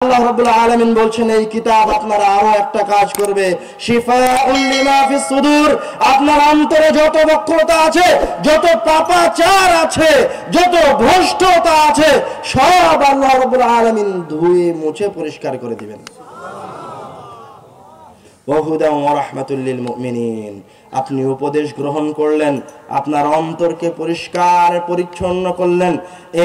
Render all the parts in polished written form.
আল্লাহ রাব্বুল আলামিন বলছেন এই কিতাব আপনারা আরো একটা কাজ করবে, শিফাউল লিমা ফিস সুদূর। আপনার অন্তরে যত বক্রতা আছে, যত পাপাচার আছে, যত ভ্রষ্টতা আছে, সব আল্লাহ রাব্বুল আলামিন ধুয়ে মুছে পরিষ্কার করে দিবেন। ওয়াহুদান ওয়া রাহমাতুল লিল মুমিনিন। আপনি উপদেশ গ্রহণ করলেন, আপনার অন্তরকে পরিষ্কার পরিচ্ছন্ন করলেন।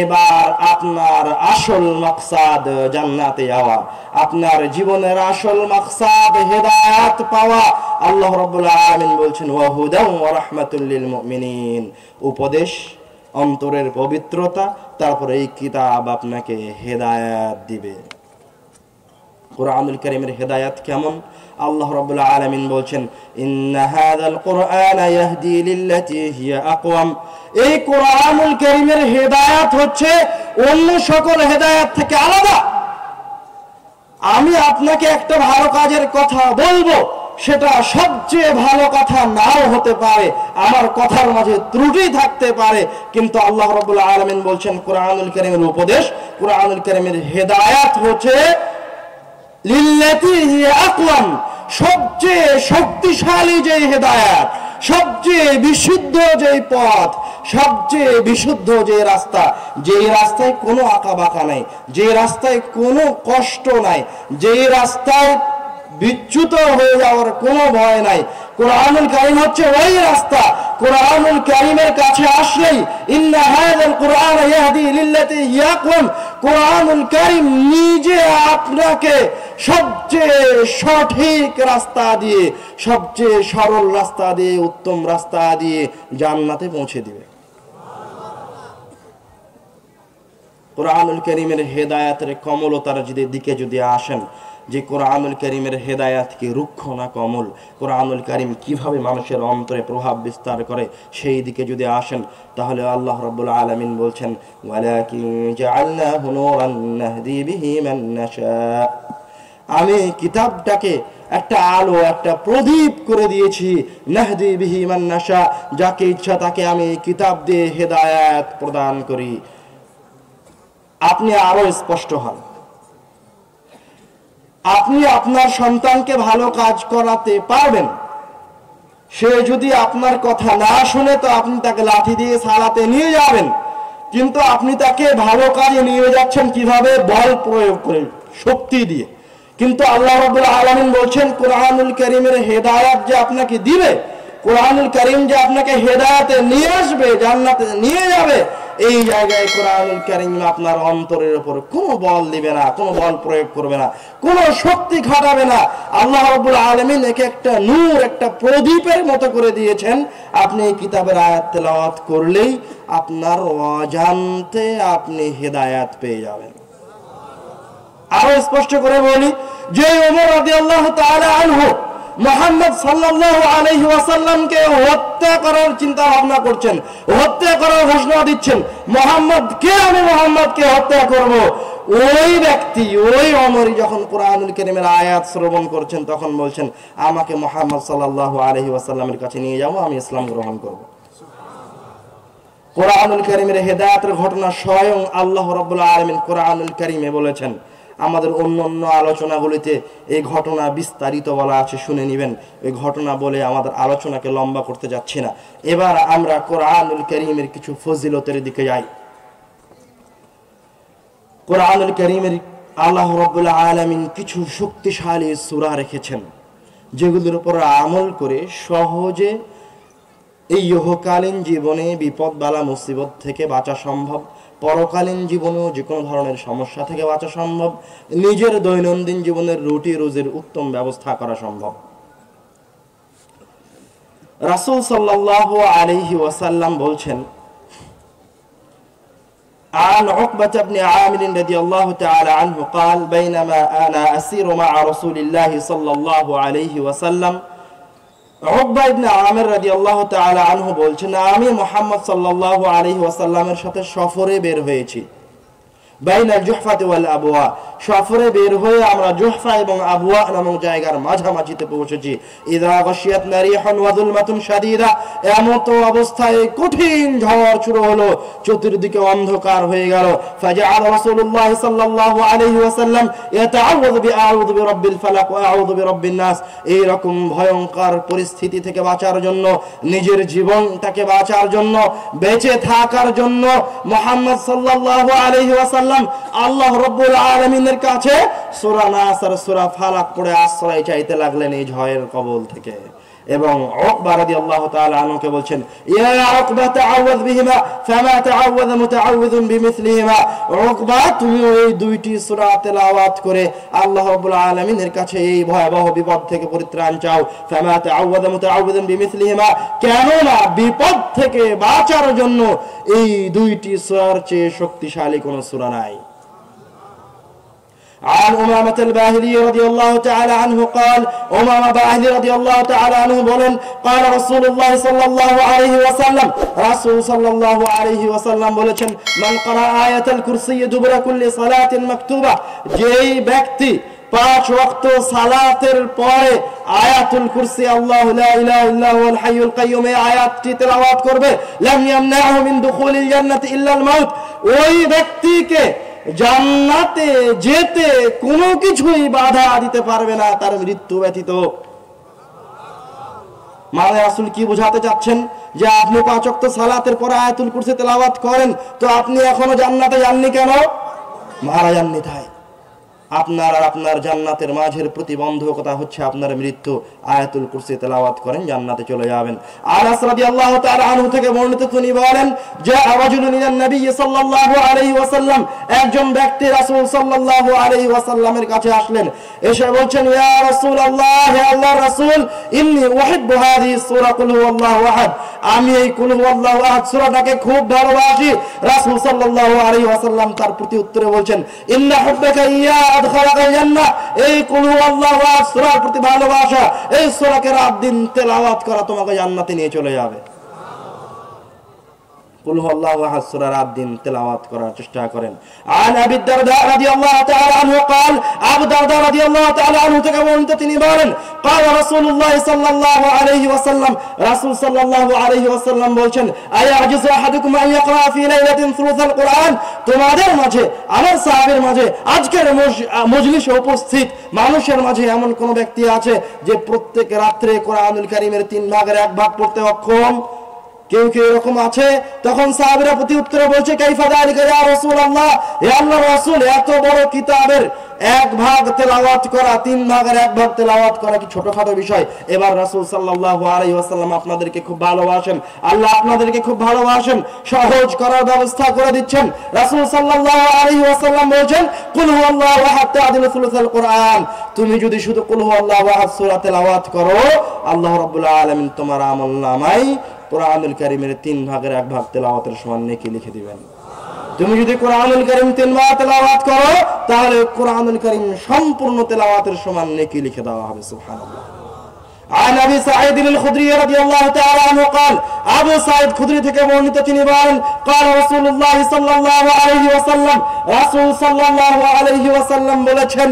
এবার আপনার আসল মাকসাদ জান্নাতে যাওয়া, আপনার জীবনের আসল মাকসাদ হেদায়েত পাওয়া। আল্লাহ রাব্বুল আলামিন বলছেন ওয়াহুদান ওয়া রাহমাতুল লিল মুমিনিন। উপদেশ, অন্তরের পবিত্রতা, তারপরে এই কিতাব আপনাকে হেদায়েত দিবে। কুরআনুল কারীমের হেদায়েত কেমন? আল্লাহ রাব্বুল আলামিন বলছেন ইন্না হাযাল কুরআনা ইয়াহদি লিল্লাতী হিয়া আকওয়াম। এই কুরআনুল কারীমের হেদায়েত হচ্ছে অন্য সকল হেদায়েত থেকে আলাদা। আমি আপনাকে একটা ভালো কাজের কথা বলবো, সেটা সবচেয়ে ভালো কথা নাও হতে পারে, আমার কথার মাঝে ত্রুটি থাকতে পারে, কিন্তু আল্লাহ রাব্বুল আলামিন বলছেন কুরআনুল কারীমের উপদেশ, কুরআনুল কারীমের হেদায়েত হচ্ছে লিল্লাতী হিয়া আকওয়াম, সবচেয়ে শক্তিশালী যে হেদায়েত, সবচেয়ে বিশুদ্ধ যে পথ, সবচেয়ে বিশুদ্ধ যে রাস্তা, যে রাস্তায় কোনো আঁকাবাঁকা নাই, যে রাস্তায় কোনো কষ্ট নাই, যে রাস্তায় বিচ্যুত হয়ে যাওয়ার কোনো ভয় নাই। কুরআনুল কারীম হচ্ছে ওই রাস্তা। কুরআনুল কারীমের কাছে আসলেই ইন্না হাযাল কুরআন ইয়াহদি লিল্লাতী হিয়া আকওয়াম, কুরআনুল কারীম নিজে আপনাকে সবচেয়ে সঠিক রাস্তা দিয়ে, সবচেয়ে সরল রাস্তা দিয়ে, উত্তম রাস্তা দিয়ে জান্নাতে পৌঁছে দিবে। কুরআনুল কারীমের হেদায়েতের কমলতার দিকে যদি আসেন, যে কুরআনুল কারীমের হেদায়েত কি রুক্ষ না কমল, কুরআনুল কারীম কিভাবে মানুষের অন্তরে প্রভাব বিস্তার করে, সেই দিকে যদি আসেন, তাহলে আল্লাহ রাব্বুল আলামিন বলছেন ওয়ালাকিন জাআলনাহু নূরান নাহদি বিহি মান নাশা। আমি কিতাবটাকে একটা আলো, একটা প্রদীপ করে দিয়েছি, নাহদি বিহি মান নাশা, যাকে ইচ্ছা তাকে আমি কিতাব দিয়ে হেদায়েত প্রদান করি। আপনি আরো স্পষ্ট হন। আপনি আপনার সন্তানকে ভালো কাজ করাতে পারবেন, সে যদি আপনার কথা না শুনে তো আপনি তাকে লাঠি দিয়ে সালাতে নিয়ে যাবেন, কিন্তু আপনি তাকে ভালো কাজে নিয়ে যাচ্ছেন কিভাবে? বল প্রয়োগ করে, শক্তি দিয়ে। কিন্তু আল্লাহ রাব্বুল আলামিন বলছেন কুরআনুল কারীমের হেদায়েত যে আপনাকে দিবে, কুরআনুল কারীম যে আপনাকে হেদায়েতে নিয়ে আসবে, জান্নাতে নিয়ে যাবে, এই জায়গায় কুরআনুল কারীম আপনার অন্তরের উপর কোনো বল দিবে না, কোনো বল প্রয়োগ করবে না, কোনো শক্তি খাটাবে না। আল্লাহ রাব্বুল আলামিন একে একটা নূর, একটা প্রদীপের মতো করে দিয়েছেন। আপনি এই কিতাবের আয়াত তেলাওয়াত করলেই আপনার অজান্তে আপনি হেদায়েত পেয়ে যাবেন। আরো স্পষ্ট করে বলি, যে ওমর রাদিয়াল্লাহু তাআলা আনহু মুহাম্মদ সাল্লাল্লাহু আলাইহি ওয়াসাল্লামকে হত্যা করার চিন্তা ভাবনা করছেন, হত্যা করার ঘোষণা দিচ্ছেন, মুহাম্মদ কে, আমি মুহাম্মদকে হত্যা করব, ওই ব্যক্তি, ওই ওমরই যখন কুরআনুল কারীমের আয়াত শ্রবণ করছেন, তখন বলছেন আমাকে মুহাম্মদ সাল্লাল্লাহু আলাইহি ওয়াসাল্লামের কাছে নিয়ে যাও, আমি ইসলাম গ্রহণ করব। কুরআনুল কারীমের হেদায়েতের ঘটনা স্বয়ং আল্লাহ রাব্বুল আলামিন কুরআনুল কারীমে বলেছেন। আমাদের অন্য আলোচনাগুলিতে এই ঘটনা বিস্তারিত বলা আছে, শুনে নেবেন। এই ঘটনা বলে আমাদের আলোচনাকে লম্বা করতে যাচ্ছি না। এবার আমরা কুরআনুল কারীমের কিছু ফজিলতের দিকে যাই। কুরআনুল কারীমের আল্লাহ রাব্বুল আলামিন কিছু শক্তিশালী সূরা রেখেছেন, যেগুলোর উপর আমল করে সহজে এই ইহকালীন জীবনে বিপদ বালা মুসিবত থেকে বাঁচা সম্ভব, পরকালীন জীবনেও যে কোনো ধরনের সমস্যা থেকে বাঁচা সম্ভব, নিজের দৈনন্দিন জীবনের রুটি রোজির উত্তম ব্যবস্থা করা সম্ভব। রাসূল সাল্লাল্লাহু আলাইহি ওয়াসাল্লাম বলছেন, عن عقبة بن عامر رضي الله تعالى عنه قال بينما أنا أسير مع رسول الله صلى الله عليه وسلم। উকবা ইবনে আমির রাদিয়াল্লাহু তাআলা আনহু বলছেন, আমি মুহাম্মদ সাল্লাল্লাহু আলাইহি ওয়াসাল্লামের সাথে সফরে বের হয়েছি। বাইনাল জুহফাতি ওয়াল আবওয়া, সফরে বের হয়ে আমরা জুহফা এবং আবওয়া নামক জায়গার মাঝামাঝিতে পৌঁছেছি। ইযা গাশিয়াতনা রিহুন ওয়া যুলমাতুন শাদীদা, এমত অবস্থায় কঠিন ঝড় শুরু হলো, চতুর্দিকে অন্ধকার হয়ে গেল। ফাজাআল রাসূলুল্লাহ সাল্লাল্লাহু আলাইহি ওয়াসাল্লাম ইয়াতাআওযাযু বিআউযু বিরাব্বিল ফালাক ওয়া আউযু বিরাব্বিন নাস। এই রকম ভয়ঙ্কর পরিস্থিতি থেকে বাঁচার জন্য, নিজের জীবনটাকে বাঁচার জন্য, বেঁচে থাকার জন্য মুহাম্মদ সাল্লাল্লাহু আলাইহি ওয়াসাল্লাম আল্লাহ রাব্বুল আলামিনের কাছে সূরা নাস আর সূরা ফালাক পড়ে আশ্রয় চাইতে লাগলেন এই ঝড়ের কবল থেকে। এবং উকবা রাদিয়াল্লাহু তাআলা আনহুকে বলছেন, ইয়া উকবা তাআওয়ায বিহিমা ফামা তাআওয়ায মুতাআওযিযুন বিমিসলিহিমা। উকবা, তুমি এই দুইটি সূরা তেলাওয়াত করে আল্লাহ রাব্বুল আলামিনের কাছে এই ভয়াবহ বিপদ থেকে পরিত্রাণ চাও। ফামা তাআওয়ায মুতাআওযিযুন বিমিসলিহিমা, কেননা বিপদ থেকে বাঁচার জন্য এই দুইটি সূরার চেয়ে শক্তিশালী কোনো সূরা নাই। عن أمامة الباهلي رضي الله تعالى عنه قال, أمامة باهلي رضي الله تعالى عنه বলেন, قال رسول الله صلى الله عليه وسلم, রাসূল সাল্লাল্লাহু আলাইহি ওয়াসাল্লাম বলেছেন, মান قرأ آية الكرسي دبر كل صلاة مكتوبة, যেই ব্যক্তি 5 ওয়াক্ত সালাতের পরে আয়াতুল কুরসি আল্লাহু লা ইলাহা ইল্লা হুয়াল হাইয়ুল কাইয়্যুম এই আয়াতটি তেলাওয়াত করবে, লাম ইয়ামনাহু মিন দুখুলিল জান্নাতি ইল্লাল মাউত, ওই ব্যক্তিকে জান্নাতে যেতে কোনো কিছুই বাধা দিতে পারবে না তার মৃত্যু ব্যতীত। মানে রাসূল কি বোঝাতে চাচ্ছেন, যে আপনি 5 ওয়াক্ত সালাতের পরে আয়াতুল কুরসি তেলাওয়াত করেন, তো আপনি এখনো জান্নাতে যাননি কেন? মারা যাননি তাই। আপনার আর আপনার জান্নাতের মাঝের প্রতিবন্ধকতা হচ্ছে আপনার মৃত্যু। আয়াতুল কুরসি তেলাওয়াত করেন, জান্নাতে চলে যাবেন। আনাস রাদিয়াল্লাহু তাআলা আনহু থেকে বর্ণিত, তিনি বলেন, যে রাজুলুন ইলান নবী সাল্লাল্লাহু আলাইহি ওয়াসাল্লাম, একজন ব্যক্তি রাসূল সাল্লাল্লাহু আলাইহি ওয়াসাল্লামের কাছে আসলেন, এসে বলছেন, ইয়া রাসূলুল্লাহ, হে আল্লাহর রাসূল, ইন্নী উহিব্বু হাযিহি সূরা কুল হুয়াল্লাহু আহাদ, আমি এই কুল হুয়াল্লাহু আহাদ সূরাটাকে খুব ভালোবাসি। রাসূল সাল্লাল্লাহু আলাইহি ওয়াসাল্লাম তার প্রতি উত্তরে বলছেন, ইন্না হুব্বাকা ইয়া আদখালাকাল জান্নাহ, এই কুল হুয়াল্লাহু আহাদ সূরার প্রতি ভালোবাসা, এই সূরাকে রাত দিন তেলাওয়াত করা তোমাকে জান্নাতে নিয়ে চলে যাবে। কুল হুয়াল্লাহু আহাদ সূরা রাত দিন তেলাওয়াত করার চেষ্টা করেন। আন আবি দারদা রাদিয়াল্লাহু তাআলা আনহু قال, আবু দারদা রাদিয়াল্লাহু তাআলা আনহু থেকে বর্ণিত, তিনি বলেন, قال রাসূলুল্লাহ সাল্লাল্লাহু আলাইহি ওয়াসাল্লাম, রাসূল সাল্লাল্লাহু আলাইহি ওয়াসাল্লাম বলেন, আয়াজিজু আহাদুকুম আন ইয়াকরা ফি লাইলাতিন সুলুসাল কুরআন, তোমাদের মাঝে, আমার সাহাবীর মাঝে, আজকের মজলিসে উপস্থিত মানুষের মাঝে এমন কোন ব্যক্তি আছে যে প্রত্যেক রাত্রে কোরআনুল কারীমের 3 ভাগের 1 ভাগ পড়তে অক্ষম? কেউ কেউ এরকম আছে? তখন সাহাবীরা প্রতি উত্তরে বলছে, কাইফা যালিকা ইয়া রাসূলুল্লাহ, হে আল্লাহর রাসূল, এত বড় কিতাবের 1 ভাগ তেলাওয়াত করা, 3 ভাগের 1 ভাগ তেলাওয়াত করা কি ছোটখাটো বিষয়? এবার রাসূল সাল্লাল্লাহু আলাইহি ওয়াসাল্লাম আপনাদেরকে খুব ভালোবাসেন, আল্লাহ আপনাদেরকে খুব ভালোবাসেন, সহজ করার ব্যবস্থা করে দিচ্ছেন। রাসূল সাল্লাল্লাহু আলাইহি ওয়াসাল্লাম বলেন, কুল হুয়াল্লাহু আহাদ তা'দিলু সুলুসাল কুরআন, তুমি যদি শুধু কুল হুয়াল্লাহু আহাদ সূরা তেলাওয়াত করো, আল্লাহ রাব্বুল আলামিন তোমার আমলনামায় কোরআনুল কারীমের 3 ভাগের 1 ভাগ তেলাওয়াতের সমান নেকি লিখে দিবেন। তুমি যদি কোরআনুল কারীম 3 বার তেলাওয়াত করো, তাহলে কোরআনুল কারীম সম্পূর্ণ তেলাওয়াতের সমান নেকি লিখে দেওয়া হবে। সুবহানাল্লাহ। عن ابي سعيد الخدري رضي الله تعالى عنه قال, আবু সাঈদ খুদরি থেকে বর্ণিত, তিনি বলেন, قال رسول الله صلى الله عليه وسلم, রাসূল সাল্লাল্লাহু আলাইহি ওয়াসাল্লাম বলেছেন,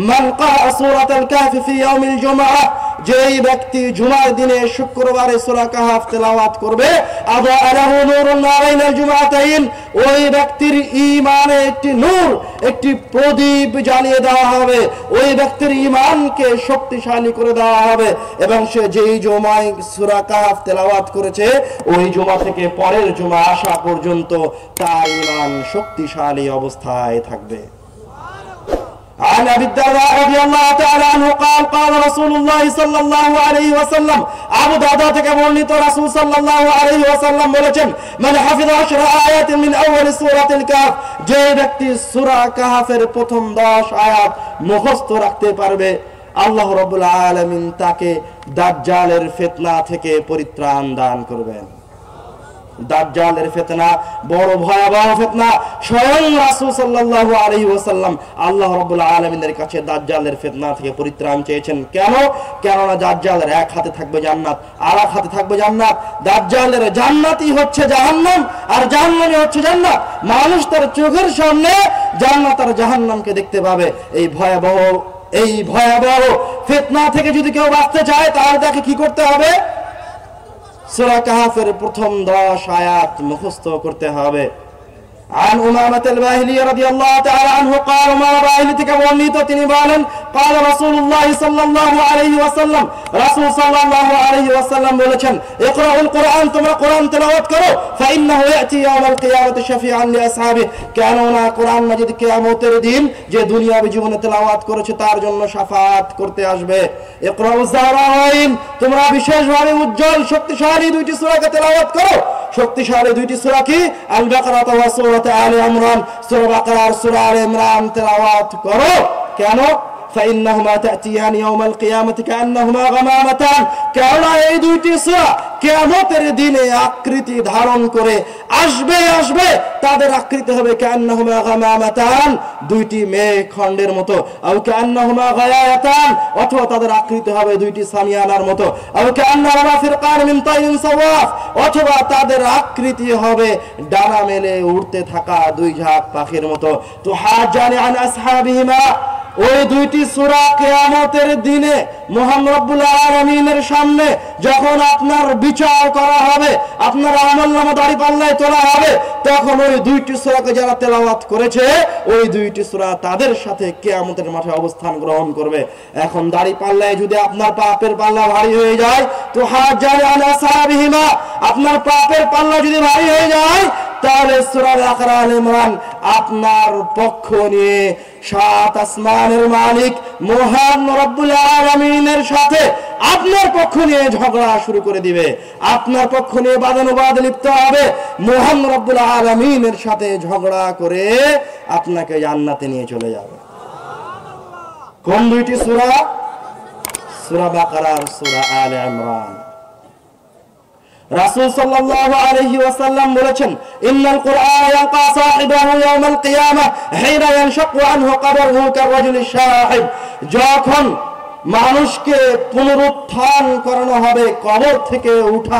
মান ক্বারা সূরাতাল কাহফ ফি ইয়াউমিল জুমআহ, যেই ব্যক্তি জুমার দিনে শুক্রবারে সূরা কাহফ তেলাওয়াত করবে, আদা আলাহু নূরুন আলাইনাল জুমআতাইন, ওই ব্যক্তির ঈমানে একটি নূর, একটি প্রদীপ জ্বালিয়ে দেওয়া হবে, ওই ব্যক্তির ঈমানকে শক্তিশালী করে দেওয়া হবে, এবং সে যেই জুমায় সূরা কাহফ তেলাওয়াত করেছে, ওই জুমা থেকে পরের জুমা আসা পর্যন্ত তার ঈমান শক্তিশালী অবস্থায় থাকবে। عن ابي الدرداء رضي الله تعالى عنه قال, قال رسول الله صلى الله عليه وسلم, আবু দারদা থেকে বর্ণিত, রাসূল সাল্লাল্লাহু আলাইহি ওয়াসাল্লাম বলেছেন, মান হাফিযা 10 আয়াত মিন আউয়াল সূরাতিল কাহফ, যে ব্যক্তি সূরা কাহফের প্রথম 10 আয়াত মুখস্থ রাখতে পারবে, আল্লাহ রাব্বুল আলামিন তাকে দাজ্জালের ফিতনা থেকে পরিত্রাণ দান করবেন। দাজ্জালের ফিতনা বড় ভয়াবহ ফিতনা। স্বয়ং রাসূল সাল্লাল্লাহু আলাইহি ওয়াসাল্লাম আল্লাহ রাব্বুল আলামিনের কাছে দাজ্জালের ফিতনা থেকে পরিত্রাণ চেয়েছেন। কেন? কেননা দাজ্জালের এক হাতে থাকবে জান্নাত, আর এক হাতে থাকবে জান্নাত। দাজ্জালের জান্নাতই হচ্ছে জাহান্নাম, আর জাহান্নামই হচ্ছে জান্নাত। মানুষ তার চোখের সামনে জান্নাত আর জাহান্নামকে দেখতে পাবে। এই ভয়াবহ ফিতনা থেকে যদি কেউ বাঁচতে চায় তাহলে তাকে কি করতে হবে? সূরা কাহফের প্রথম 10 আয়াত মুখস্থ করতে হবে। عن أمامة الباهلي رضي الله تعالى عنه قال أمامة باهلي থেকে বর্ণিত তিনি বলেন قال رسول الله صلى الله عليه وسلم রাসূল সাল্লাল্লাহু আলাইহি ওয়াসাল্লাম বলেছেন ইকরাউল কুরআন তোমরা কোরআন তেলাওয়াত করো فإنه يأتي يوم القيامة شفيعا لأصحابه কেননা কোরআন মাজিদ কিয়ামতের দিন যে দুনিয়াবী জীবনে তেলাওয়াত করেছে তার জন্য শাফাআত করতে আসবে। ইকরাউজ যারাইন তোমরা বিশেষভাবে উজ্জ্বল শক্তিশালী দুইটি সূরাকে তেলাওয়াত করো। শক্তিশালী দুইটি সূরা কি? আল বাকারা ওয়া সূরা আলে ইমরান। সূরা বাকারা আর সূরা আলে ইমরান তেলাওয়াত করো। কেন? فإنهما تأتيان يوم القيامة كأنهما غمامتان কেননা এই দুইটি সূরা কিয়ামতের দিনে আকৃতি ধারণ করে আসবে তাদের আকৃতি হবে কান্নাহুমা গামামাতান দুইটি মেঘখণ্ডের মতো, আও কান্নাহুমা গায়ায়াতান অথবা তাদের আকৃতি হবে দুইটি সামিয়ানার মতো, আও কান্নাহুমা ফিরকান মিন তাইরিন সাওয়াফ অথবা তাদের আকৃতি হবে ডানা মেলে উড়তে থাকা দুই ঝাঁক পাখির মতো। তো হাজানি আন আসহাবিহিমা ওই দুইটি সূরা কিয়ামতের দিনে মহান রব্বুল আলামিনের সামনে যখন আপনার বিচার করা হবে, আপনার আমলনামা দাঁড়িপাল্লায় তোলা হবে, তখন ওই দুইটি সূরাকে যারা তেলাওয়াত করেছে ওই দুইটি সূরা তাদের সাথে কিয়ামতের মাঠে অবস্থান গ্রহণ করবে। এখন দাঁড়িপাল্লায় যদি আপনার পাপের পাল্লা ভারী হয়ে যায় তো হাজার আলা সাহাবিহিমা আপনার পাপের পাল্লা যদি ভারী হয়ে যায় তাহলে সূরা বাকারা আলে ইমরান আপনার পক্ষ নিয়ে সাত আসমানের মালিক মহান রব্বুল আলামিনের সাথে আপনার পক্ষ নিয়ে ঝগড়া শুরু করে দিবে। আপনার পক্ষ নিয়ে বাদানুবাদ লিপ্ত হবে, মহান রব্বুল আলামিনের সাথে ঝগড়া করে আপনাকে জান্নাতে নিয়ে চলে যাবে। কোন দুইটি সূরা? সূরা বাকারা আর সূরা আলে ইমরান। রাসূল সাল্লাল্লাহু আলাইহি ওয়াসাল্লাম বলেছেন ইন্নাল কুরআন ইয়ালকা সাহিবাহু ইয়াওমাল কিয়ামাহ হিনা ইয়ানশাকু আনহু কবরহু কাররাজুলি শাহিব যখন মানুষকে পুনরুত্থান করানো হবে, কবর থেকে উঠা